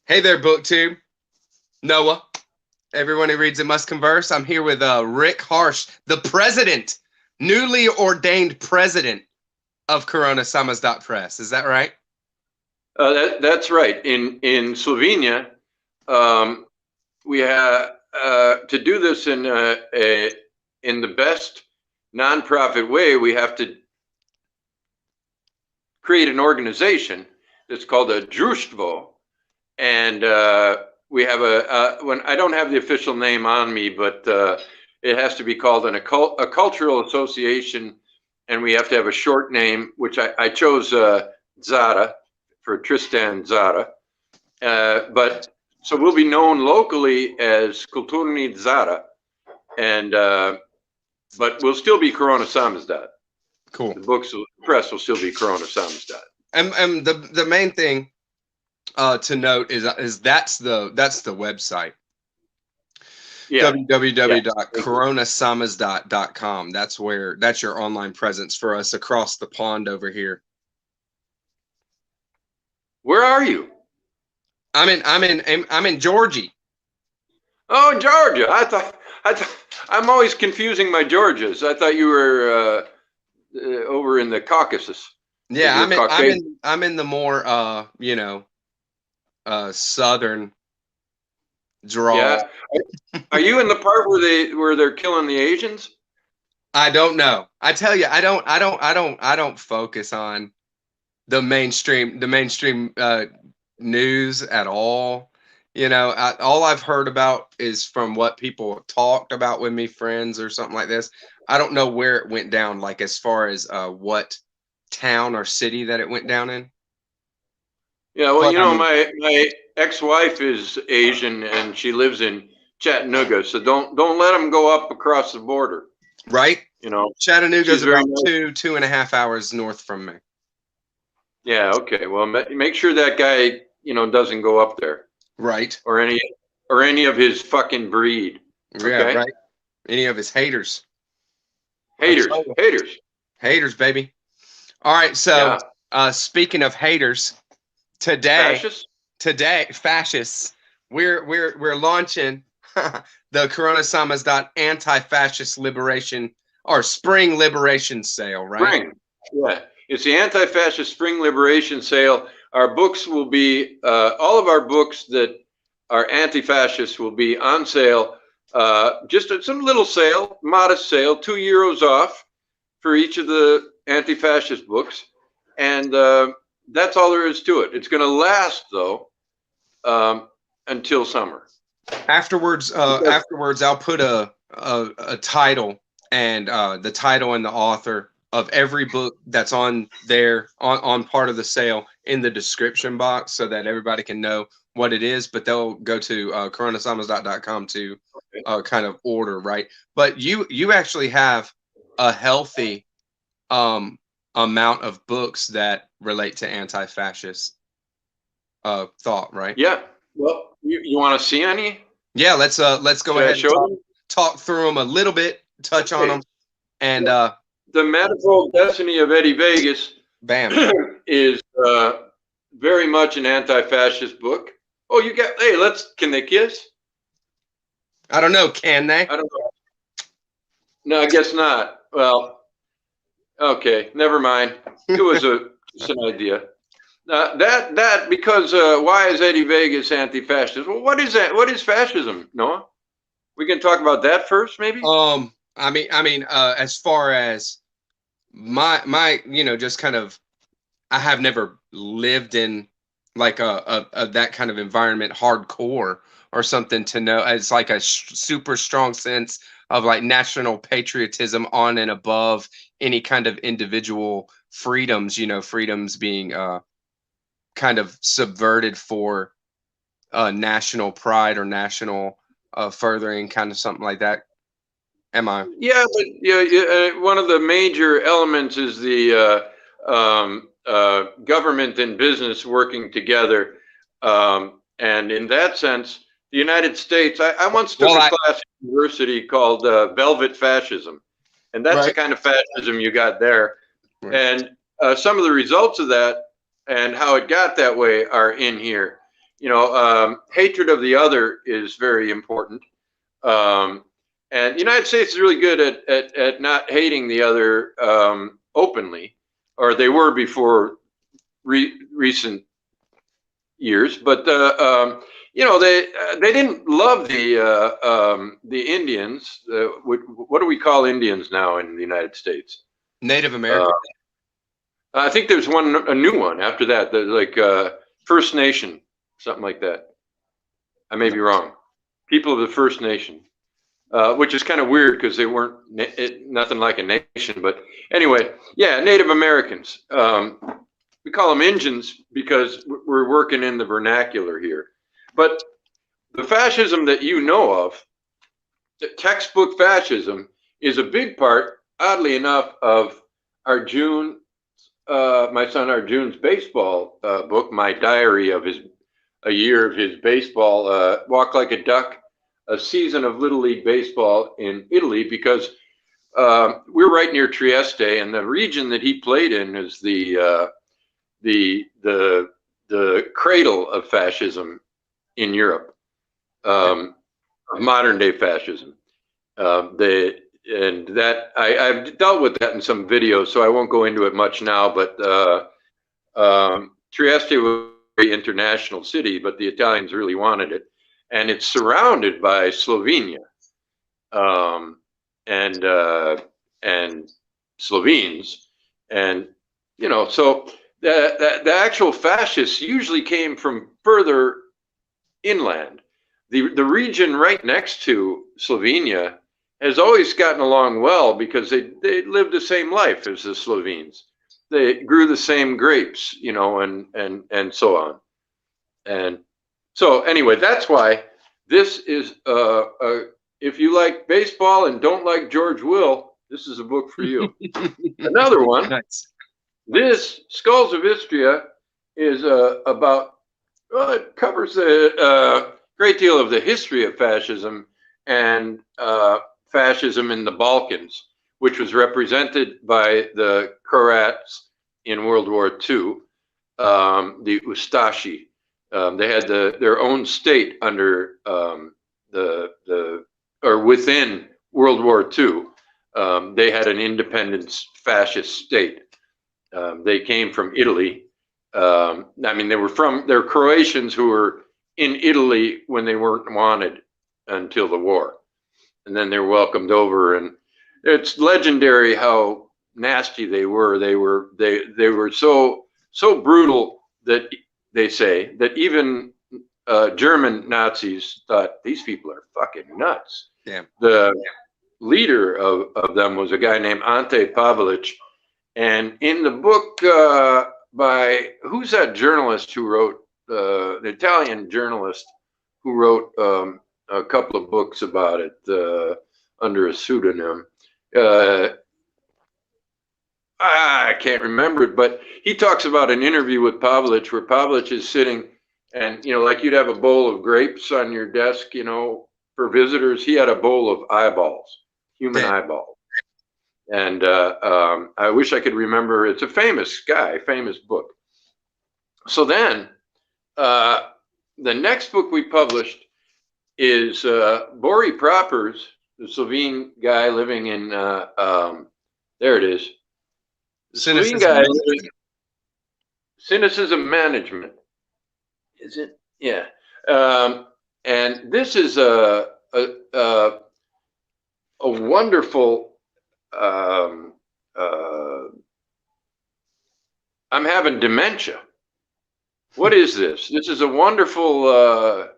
Hey there, BookTube. Noah. Everyone who reads it must converse. I'm here with Rick Harsch, the president, newly ordained president of Press. Is that right? That's right. In Slovenia, we have to do this in the best nonprofit way. We have to create an organization that's called a društvo, and we have when I don't have the official name on me, but it has to be called a cultural association, and we have to have a short name, which I chose Zara for Tristan Zara, but so we'll be known locally as Kulturni Zara, and but we'll still be Corona Samizdat. Cool. The press will still be Corona Samizdat. And the main thing to note is that's the website. Yeah. www.coronasamizdat.com. That's your online presence for us across the pond over here. Where are you? I'm in Georgia. Oh, Georgia. I thought I'm always confusing my Georgias. I thought you were over in the Caucasus. Yeah, I'm in the more southern drawl. Yeah. Are you in the part where they're killing the Asians? I don't know. I tell you, I don't focus on the mainstream news at all. You know, all I've heard about is from what people talked about with me, friends or something like this. I don't know where it went down, like as far as what town or city that it went down in. Yeah, well, my ex-wife is Asian and she lives in Chattanooga, so don't let them go up across the border. Right. You know, Chattanooga's about 2.5 hours north from me. Yeah. Okay. Well, make sure that guy, doesn't go up there. Right. Or any of his fucking breed. Okay? Yeah. Right. Any of his haters. Haters, baby. All right. So, speaking of haters, fascists, we're launching the Corona Samizdat anti-fascist liberation or spring liberation sale, right? Spring. Yeah. It's the anti-fascist spring liberation sale. Our books will be, all of our books that are anti-fascist will be on sale. Just some little sale, modest sale, €2 off for each of the anti-fascist books. And that's all there is to it. It's going to last, though, until summer. Afterwards, I'll put a title and the title and the author of every book that's on there on part of the sale in the description box so that everybody can know what it is, but they'll go to coronasamizdat.com to kind of order, right? But you actually have a healthy amount of books that relate to anti-fascist thought, right? Yeah. Well, you want to see any? Yeah, let's go ahead and talk through them a little bit, touch on them, and the Manifold Destiny of Eddie Vegas, bam, is very much an anti-fascist book. Oh, can they kiss? I don't know. Can they? I don't know. No, I guess not. Well, okay, never mind. It was just an idea. That because why is Eddie Vegas anti-fascist? Well, what is that? What is fascism, Noah? We can talk about that first, maybe. I mean, as far as my, just kind of, I have never lived in like a that kind of environment, hardcore or something to know. It's like a super strong sense of like national patriotism on and above any kind of individual freedoms. Freedoms being kind of subverted for national pride or national furthering, kind of something like that. Am I? Yeah, but one of the major elements is the government and business working together, and in that sense, the United States. I once took a class at university called Velvet Fascism, and that's the kind of fascism you got there. Right. And some of the results of that and how it got that way are in here. hatred of the other is very important. And the United States is really good at not hating the other openly, or they were before recent years. But they didn't love the Indians. What do we call Indians now in the United States? Native American. I think there's a new one after that. There's like First Nation, something like that. I may be wrong. People of the First Nation, which is kind of weird because they weren't nothing like a nation. But anyway, yeah, Native Americans. We call them Injuns because we're working in the vernacular here. But the fascism that you know of, the textbook fascism, is a big part, oddly enough, of my son Arjun's baseball book, my diary of a year of his baseball, Walk Like a Duck, a season of Little League baseball in Italy, because we're right near Trieste, and the region that he played in is the cradle of fascism in Europe, modern day fascism. I've dealt with that in some videos, so I won't go into it much now. But Trieste was a very international city, but the Italians really wanted it, and it's surrounded by Slovenia and Slovenes, and so the actual fascists usually came from further inland. The region right next to Slovenia has always gotten along well because they lived the same life as the Slovenes. They grew the same grapes, and so on. And so anyway, that's why this is if you like baseball and don't like George Will, this is a book for you. Another one. Nice. This Skulls of Istria is it covers a great deal of the history of fascism and fascism in the Balkans, which was represented by the Croats in World War II, the Ustashi. They had their own state under within World War II. They had an independent fascist state. They came from Italy. They're Croatians who were in Italy when they weren't wanted until the war. And then they're welcomed over, and it's legendary how nasty they were. They were so brutal that they say that even German Nazis thought these people are fucking nuts. Yeah. The leader of them was a guy named Ante Pavelic. And in the book by, who's that journalist who wrote, the Italian journalist who wrote a couple of books about it under a pseudonym. I can't remember it, but he talks about an interview with Pavelic where Pavelic is sitting and, like you'd have a bowl of grapes on your desk, for visitors. He had a bowl of eyeballs, human eyeballs. And I wish I could remember. It's a famous guy, famous book. So then the next book we published is Bori Praper's, the Slovene guy living in, there it is. Cynicism. Guy, Cynicism Management. Is it? Yeah. And this is a wonderful, I'm having dementia. What is this? This is a wonderful.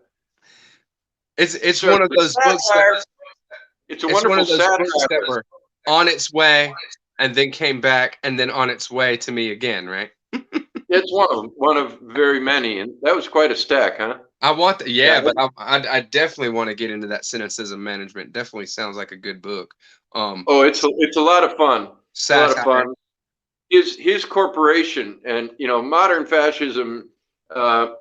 It's one of those books that, it's a wonderful satire that were on its way and then came back and then on its way to me again, right? It's one of very many, and that was quite a stack, huh? I want that, yeah, but I definitely want to get into that Cynicism Management. Definitely sounds like a good book. It's a lot of fun. Satire. A lot of fun. His corporation, and modern fascism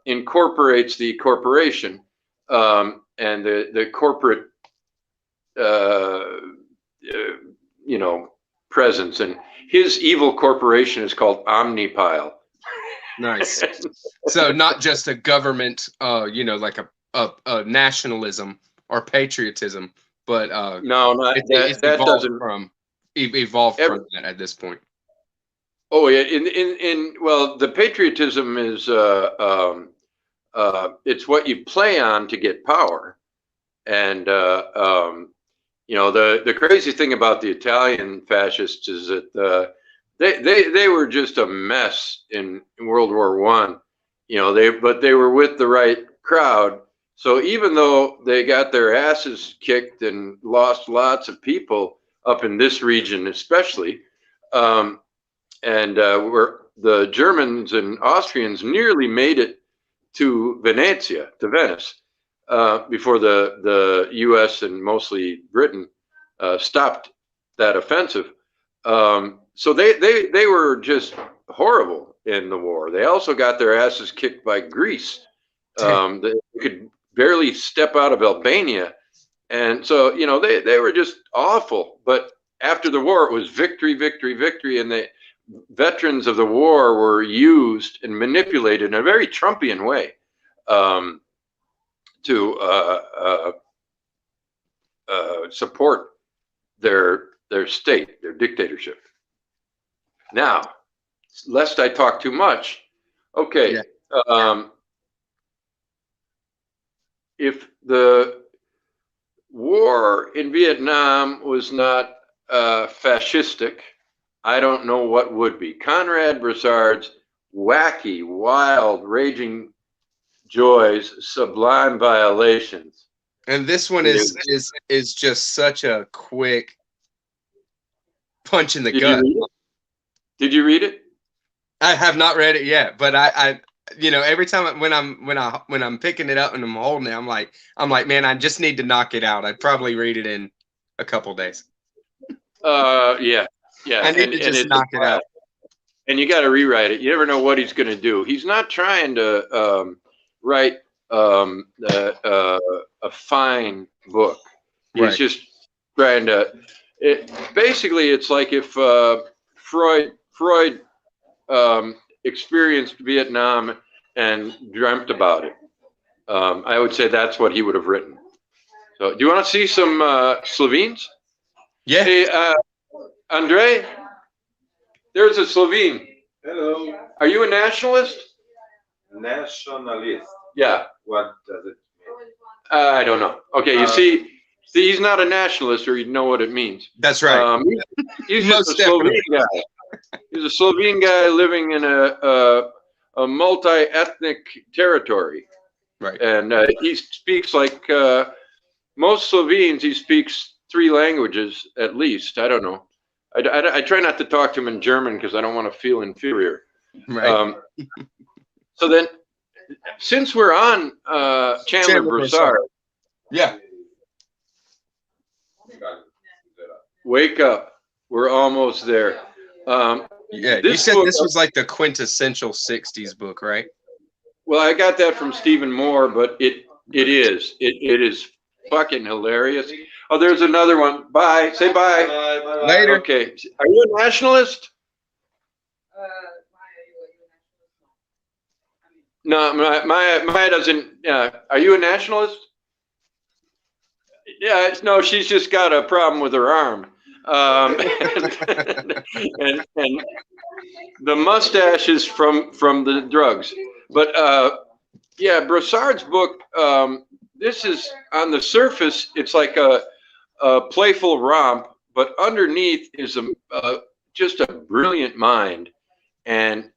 incorporates the corporation and the corporate presence, and his evil corporation is called Omnipile. Nice. So not just a government, like a nationalism or patriotism, but No, not it's that doesn't evolved ever. from that at this point. Oh yeah, in well, the patriotism is it's what you play on to get power, and the crazy thing about the Italian fascists is that they were just a mess in World War One. But they were with the right crowd. So even though they got their asses kicked and lost lots of people up in this region, especially, and where the Germans and Austrians nearly made it to Venezia, to Venice, before the U.S. and mostly Britain stopped that offensive. So they were just horrible in the war. They also got their asses kicked by Greece. They could barely step out of Albania, and so they were just awful. But after the war, it was victory, victory, victory, and the veterans of the war were used and manipulated in a very Trumpian way to support their state, their dictatorship. Now, lest I talk too much, okay. Yeah. If the war in Vietnam was not fascistic, I don't know what would be. Conrad Brossard's Wacky, Wild, Raging Joys, Sublime Violations. And this one is just such a quick punch in the gut. Did you read it? I have not read it yet, but I every time when I'm picking it up and I'm holding it, I'm like, man, I just need to knock it out. I'd probably read it in a couple days. Yeah. I need to just knock it out. And you got to rewrite it. You never know what he's going to do. He's not trying to write a fine book. He's just trying to. Basically, it's like if Freud experienced Vietnam and dreamt about it. I would say that's what he would have written. So, do you want to see some Slovenes? Yeah. Hey, Andre, there's a Slovene. Hello. Are you a nationalist? Nationalist. Yeah. What does it mean? I don't know. Okay, you see, he's not a nationalist, or you'd know what it means. That's right. He's just a Slovene guy. He's a Slovene guy living in a multi-ethnic territory. Right. And he speaks like most Slovenes. He speaks 3 languages at least. I don't know. I try not to talk to him in German because I don't want to feel inferior. Right. So then, since we're on Chandler Brossard, yeah. Wake up. We're almost there. Yeah, you said this was like the quintessential 60s book, right? Well, I got that from Stephen Moore, but it is fucking hilarious. Oh, there's another one. Bye. Say bye. Bye. Later. Okay. Are you a nationalist? No, my doesn't. Are you a nationalist? Yeah. No, she's just got a problem with her arm. And the mustache is from the drugs. But yeah, Brossard's book. This is on the surface. It's like a playful romp, but underneath is just a brilliant mind, and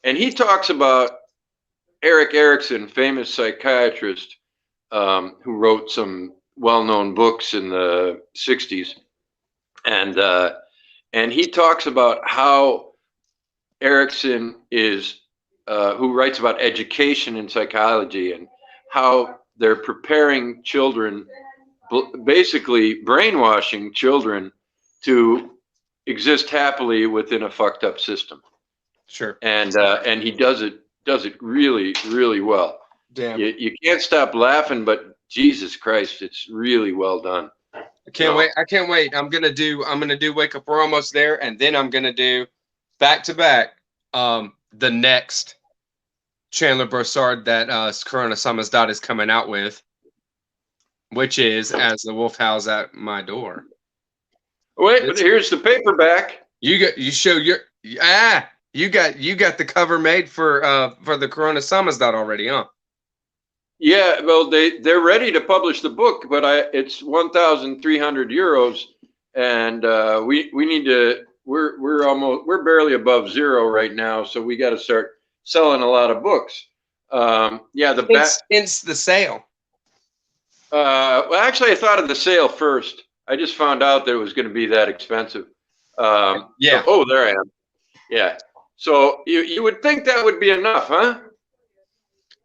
he talks about Erik Erikson, famous psychiatrist, who wrote some well-known books in the 60s. And he talks about how Erikson is, who writes about education and psychology, and how they're preparing children, basically brainwashing children to exist happily within a fucked up system. Sure. And he does it really, really well. Damn. You can't stop laughing, but Jesus Christ, it's really well done. I can't wait. I'm gonna do Wake Up. We're almost there, and then I'm gonna do back to back the next Chandler Brossard that Corona Samizdat is coming out with, which is As the Wolf Howls at My Door. Wait, but here's the paperback. You got you got the cover made for the Corona Samizdat already, huh? Yeah, well, they're ready to publish the book, but it's 1,300 euros, and we need to. We're barely above zero right now, so we got to start selling a lot of books. Yeah, Hence the sale. Well, actually, I thought of the sale first. I just found out that it was going to be that expensive. Yeah. So, there I am. Yeah. So you would think that would be enough, huh?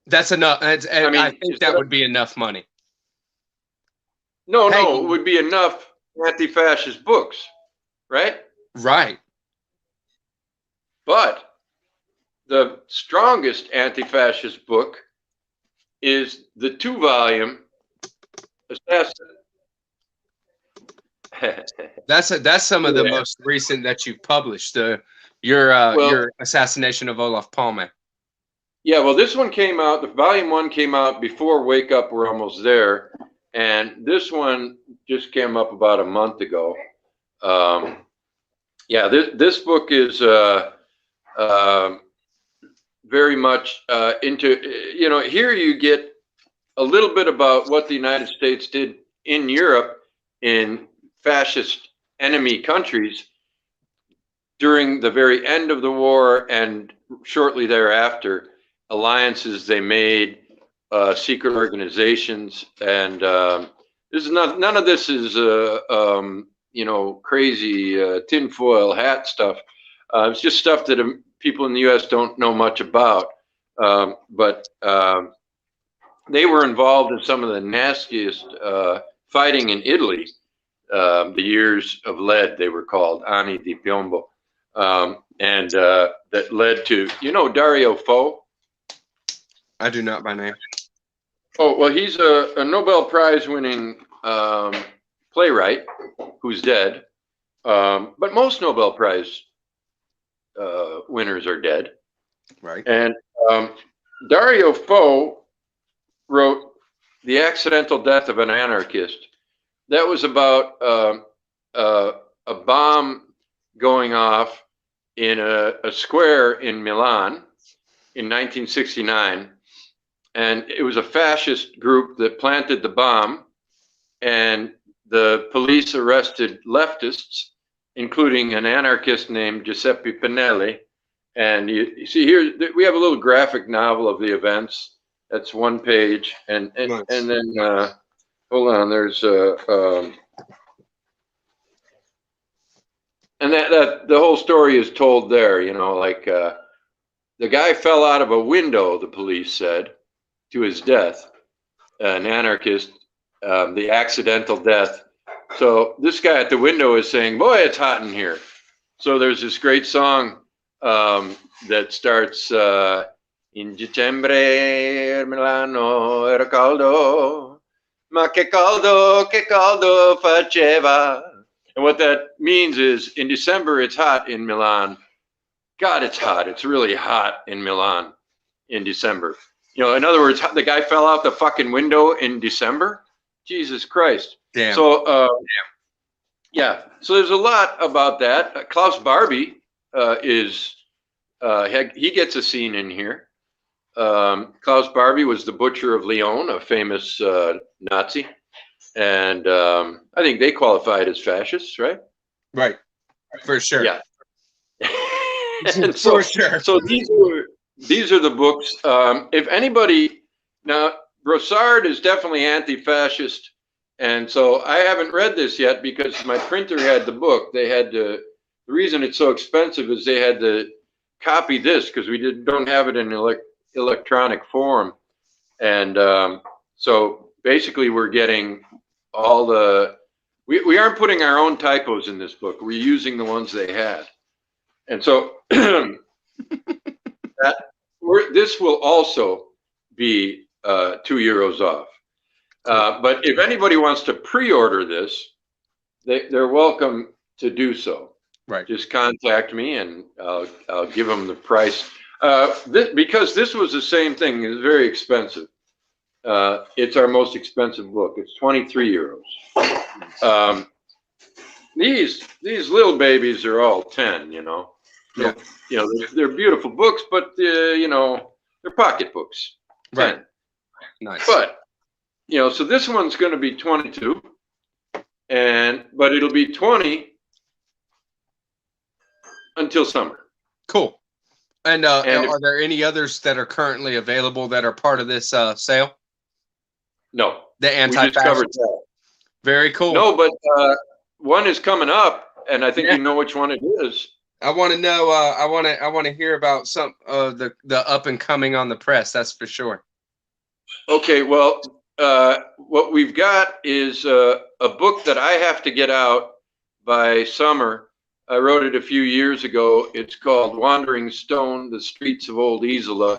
That's enough. I think that would be enough money. No, it would be enough anti-fascist books, right? Right. But the strongest anti-fascist book is the 2-volume Assassin. That's some of the most recent that you've published. Your Assassination of Olaf Palme. Yeah, well, this one came out. The volume 1 came out before Wake Up, We're Almost There, and this one just came up about a month ago. Yeah, this book is very much into, here you get a little bit about what the United States did in Europe in fascist enemy countries during the very end of the war and shortly thereafter, alliances they made, secret organizations, and this is none of this is crazy tinfoil hat stuff. It's just stuff that people in the U.S. don't know much about, but they were involved in some of the nastiest fighting in Italy. The Years of Lead, they were called, Anni di Piombo, and that led to, Dario Fo? I do not by name. Oh, well, he's a Nobel Prize winning playwright who's dead, but most Nobel Prize winners are dead. Right. And Dario Fo wrote The Accidental Death of an Anarchist. That was about a bomb going off in a square in Milan in 1969. And it was a fascist group that planted the bomb, and the police arrested leftists, including an anarchist named Giuseppe Pinelli. And you see here, we have a little graphic novel of the events. That's one page. And Nice. And then, hold on, there's and that the whole story is told there, the guy fell out of a window, the police said, to his death, an anarchist, the accidental death. So this guy at the window is saying, boy, it's hot in here. So there's this great song that starts, in dicembre Milano era caldo, ma che caldo faceva. And what that means is, in December, it's hot in Milan. God, it's hot. It's really hot in Milan in December. In other words, the guy fell out the fucking window in December. Jesus Christ. Damn. So, yeah. So there's a lot about that. Klaus Barbie he gets a scene in here. Klaus Barbie was the butcher of Lyon, a famous Nazi. And I think they qualified as fascists, right? Right. For sure. Yeah. And so, for sure. So these are the books. If anybody, now Brossard is definitely anti-fascist, and so I haven't read this yet because my printer had the book. They had to. The reason it's so expensive is they had to copy this because we don't have it in electronic form, and so basically we're getting all the. We aren't putting our own typos in this book. We're using the ones they had, and so. This will also be €2 off. But if anybody wants to pre-order this, they're welcome to do so. Right. Just contact me and I'll give them the price. Because this was the same thing. It's very expensive. It's our most expensive book. It's 23 euros. These little babies are all 10. Yeah. They're beautiful books, but they're pocketbooks. 10. Right. Nice. But so this one's going to be 22, but it'll be 20 until summer. Cool. And And are there any others that are currently available that are part of this sale? No, The we just Antifascist. covered that. Very cool. No, but one is coming up, and I think Yeah. you know which one it is. I want to know. I want to hear about some of the up and coming on the press. That's for sure. Okay, well, what we've got is a book that I have to get out by summer. I wrote it a few years ago. It's called Wandering Stone, The Streets of Old Isola.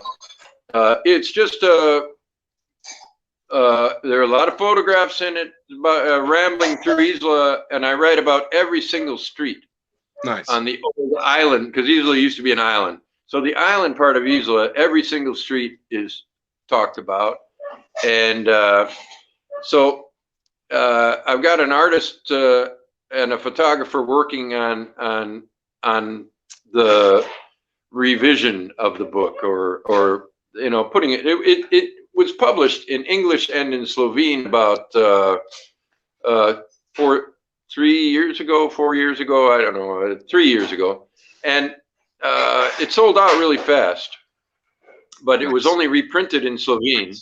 It's just there are a lot of photographs in it, rambling through Isola, and I write about every single street. Nice. On the old island, because Isola used to be an island. So the island part of Isola, every single street is talked about. And so I've got an artist and a photographer working on the revision of the book, or putting it. It was published in English and in Slovene about 4 years ago, I don't know, 3 years ago. And it sold out really fast, but it was Nice. only reprinted in Slovene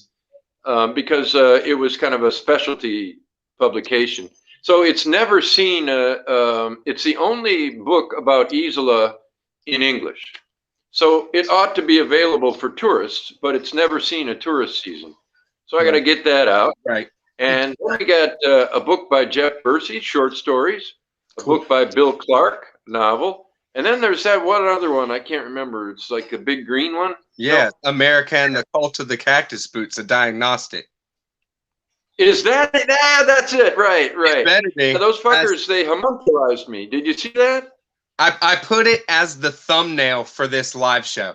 because it was kind of a specialty publication. So it's never seen, it's the only book about Isola in English. So it ought to be available for tourists, but it's never seen a tourist season. So I got to get that out. Right. And then we got a book by Jeff Bursey, short stories, a Cool. book by Bill Clark, novel. And then there's that one other one, I can't remember. It's like a big green one. Yeah. America and the Cult of the Cactus Boots, a diagnostic. Is that? Yeah, that's it. Right. It better be. Those fuckers, they homunculized me. Did you see that? I put it as the thumbnail for this live show.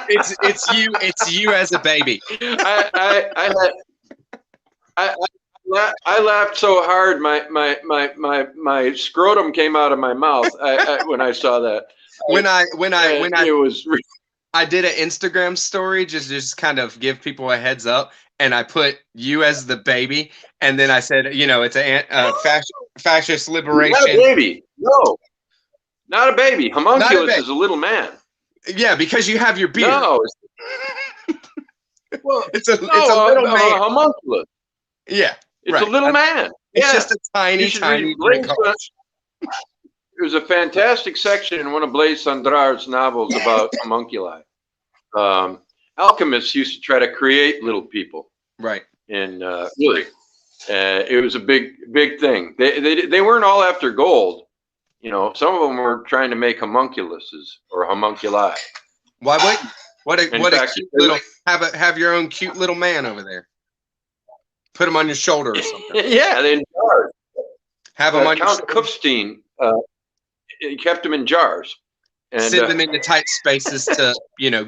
It's you as a baby. I laughed so hard my scrotum came out of my mouth when I saw that. It was. I did an Instagram story just kind of give people a heads up, and I put you as the baby, and then I said, it's a fascist liberation. Not a baby. No, not a baby. Homunculus is a little man. Yeah, because you have your beard. No. Well, it's a little man. Homunculus. Yeah. It's a little man. It's just a tiny. There's a fantastic section in one of Blaise Cendrar's novels about homunculi. Alchemists used to try to create little people. Right. And really, it was a big thing. They weren't all after gold. Some of them were trying to make homunculuses or homunculi. Why wouldn't you? What a cute little have your own cute little man over there. Put him on your shoulder or something. Yeah, they in jars. Have him on your Count Kufstein kept them in jars. And send them into tight spaces to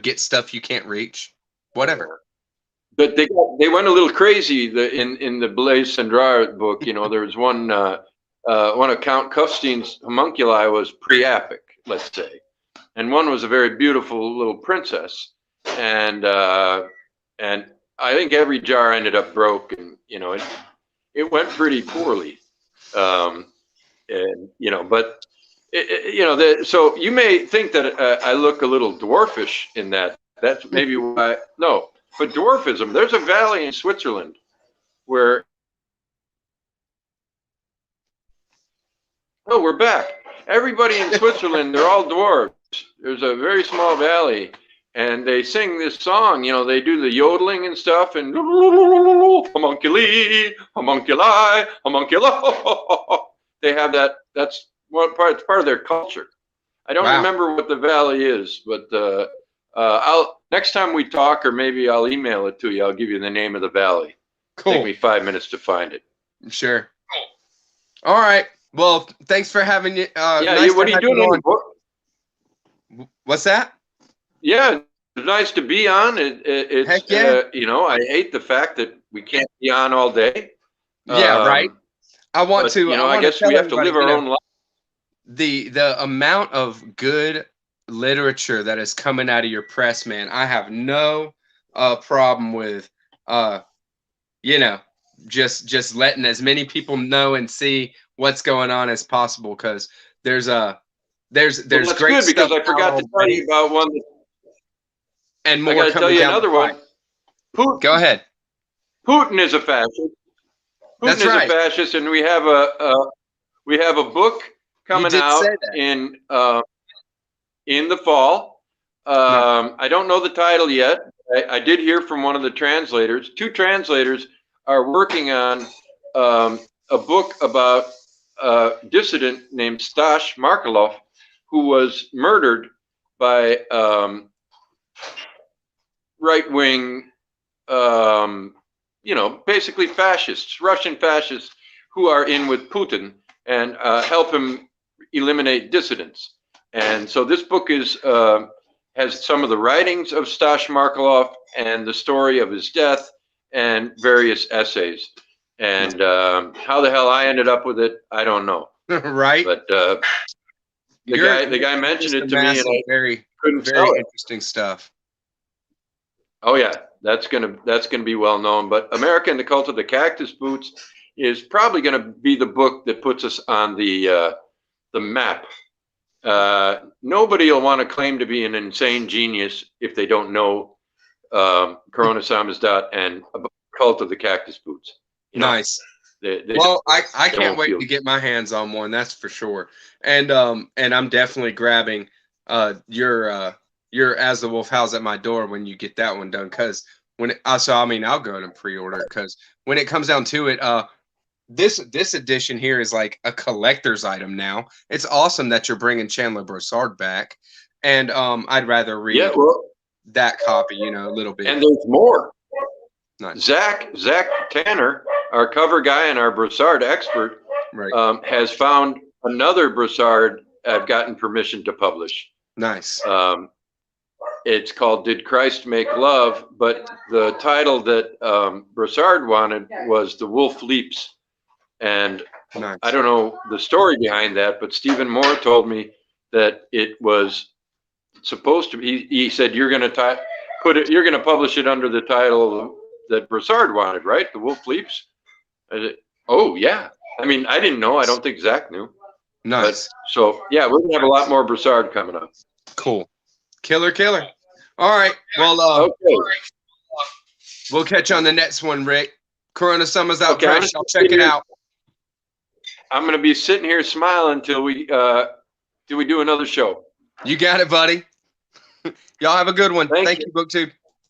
get stuff you can't reach. Whatever. But they went a little crazy in the Blaise Cendrar book. There was one of Count Kufstein's homunculi was Priapic, let's say, and one was a very beautiful little princess, and I think every jar ended up broke, and it went pretty poorly, but so you may think that I look a little dwarfish in that. That's maybe why. No, but dwarfism. There's a valley in Switzerland where. Oh, we're back. Everybody in Switzerland, they're all dwarves. There's a very small valley, and they sing this song. They do the yodeling and stuff, and homunculi, homunculi, homunculi. They have that. That's one part. It's part of their culture. I don't remember what the valley is, but I'll next time we talk, or maybe I'll email it to you. I'll give you the name of the valley. Cool. Take me 5 minutes to find it. Sure. All right. Well, thanks for having you. Yeah, Nice what to are you have doing you on on. the book? What's that? Yeah, it's nice to be on. It's Heck yeah. you know, I hate the fact that we can't be on all day. Yeah, right. I want But to. you know, I I want to guess we tell have to everybody. live our own life. The amount of good literature that is coming out of your press, man. I have no problem with you know, just letting as many people know and see what's going on as possible, because there's Well, that's great good because stuff I out forgot to tell already you about one. and I more got to tell coming you down the another pipe. one. Go ahead. Putin is a fascist. That's Putin is a right. fascist, and we have a book You coming did say out that. in the fall. No. I don't know the title yet. I did hear from one of the translators. Two translators are working on a book about a dissident named Stash Markelov, who was murdered by right-wing, you know, basically fascists, Russian fascists, who are in with Putin and help him eliminate dissidents. And so this book is has some of the writings of Stash Markelov and the story of his death and various essays. And how the hell I ended up with it, I don't know. Right. But the guy mentioned it to me, and I very couldn't very sell it. interesting stuff. Oh yeah, that's gonna be well known. But America and the Cult of the Cactus Boots is probably gonna be the book that puts us on the map. Nobody will want to claim to be an insane genius if they don't know Corona Samizdat and Cult of the Cactus Boots. You know, Nice. they Well, I can't won't wait feel to it. get my hands on one, that's for sure. And I'm definitely grabbing your As the Wolf Howls at my door when you get that one done, because when so I mean, I'll go ahead and pre-order it, because when it comes down to it, this edition here is like a collector's item now. It's awesome that you're bringing Chandler Brossard back, and I'd rather read Yeah, well, that copy, you know, a little bit. and there's more. Nice. Zach Tanner, our cover guy and our Brossard expert, Right. has found another Brossard I've gotten permission to publish. Nice. It's called Did Christ Make Love? But the title that Brossard wanted was The Wolf Leaps. And Nice. I don't know the story behind that, but Stephen Moore told me that it was supposed to be, he said, you're going to publish it under the title that Brossard wanted, right? The Wolf Leaps. Oh yeah. I mean, I didn't know. I don't think Zach knew. Nice. But, so yeah, we're gonna have a lot more Brossard coming up. Cool. Killer. All right. Well, Okay. We'll catch you on the next one, Rick. Corona Summer's out. Okay, Fresh. I'll check it out. I'm gonna be sitting here smiling till we do another show. You got it, buddy. Y'all have a good one. Thank Thank you. you, BookTube.